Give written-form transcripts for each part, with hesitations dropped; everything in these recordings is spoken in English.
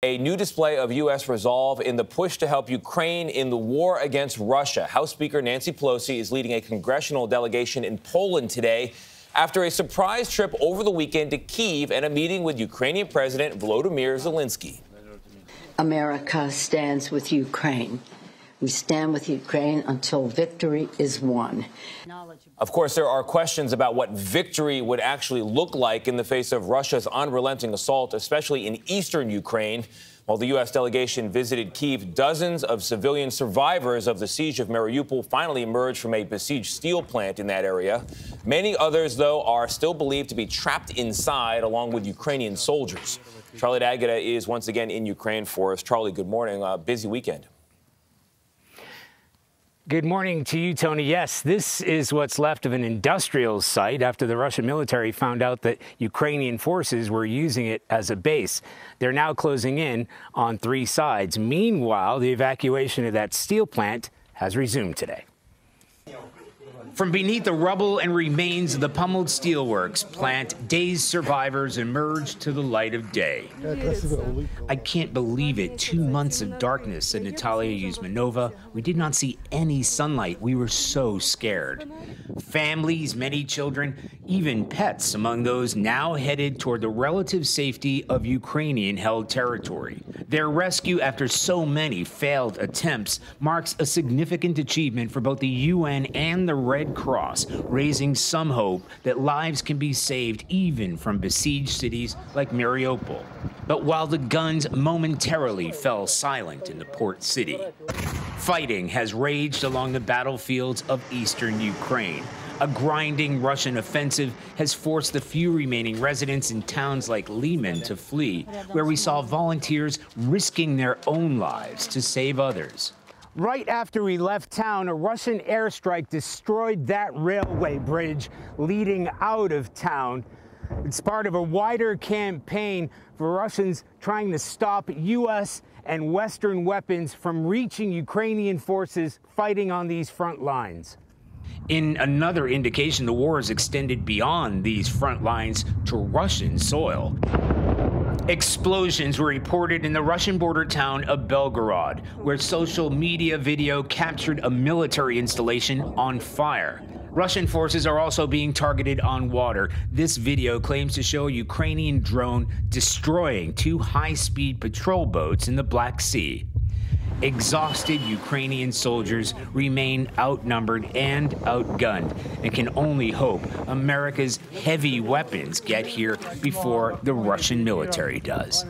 a new display of U.S. resolve in the push to help Ukraine in the war against Russia. House Speaker Nancy Pelosi is leading a congressional delegation in Poland today after a surprise trip over the weekend to Kyiv and a meeting with Ukrainian President Volodymyr Zelensky. America stands with Ukraine. We stand with Ukraine until victory is won. Of course, there are questions about what victory would actually look like in the face of Russia's unrelenting assault, especially in eastern Ukraine. While the U.S. delegation visited Kyiv, dozens of civilian survivors of the siege of Mariupol finally emerged from a besieged steel plant in that area. Many others, though, are still believed to be trapped inside, along with Ukrainian soldiers. Charlie D'Agata is once again in Ukraine for us. Charlie, good morning. Busy weekend. Good morning to you, Tony. Yes, this is what's left of an industrial site after the Russian military found out that Ukrainian forces were using it as a base. They're now closing in on 3 sides. Meanwhile, the evacuation of that steel plant has resumed today. From beneath the rubble and remains of the pummeled steelworks plant, dazed survivors emerged to the light of day. I can't believe it. 2 months of darkness, said Natalia Yuzmanova. We did not see any sunlight. We were so scared. Families, many children, even pets among those now headed toward the relative safety of Ukrainian-held territory. Their rescue after so many failed attempts marks a significant achievement for both the UN and the Red Cross, raising some hope that lives can be saved even from besieged cities like Mariupol. But while the guns momentarily fell silent in the port city, fighting has raged along the battlefields of eastern Ukraine. A grinding Russian offensive has forced the few remaining residents in towns like Lyman to flee, where we saw volunteers risking their own lives to save others. Right after we left town, a Russian airstrike destroyed that railway bridge leading out of town. It's part of a wider campaign for Russians trying to stop U.S. and Western weapons from reaching Ukrainian forces fighting on these front lines. In another indication, the war has extended beyond these front lines to Russian soil. Explosions were reported in the Russian border town of Belgorod, where social media video captured a military installation on fire. Russian forces are also being targeted on water. This video claims to show a Ukrainian drone destroying 2 high-speed patrol boats in the Black Sea. Exhausted Ukrainian soldiers remain outnumbered and outgunned and can only hope America's heavy weapons get here before the Russian military does.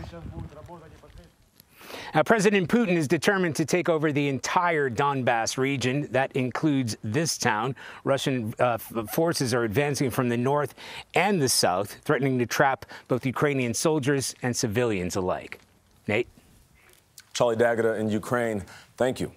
Now, President Putin is determined to take over the entire Donbass region. That includes this town. Russian forces are advancing from the north and the south, threatening to trap both Ukrainian soldiers and civilians alike. Nate? Charlie D'Agata in Ukraine, thank you.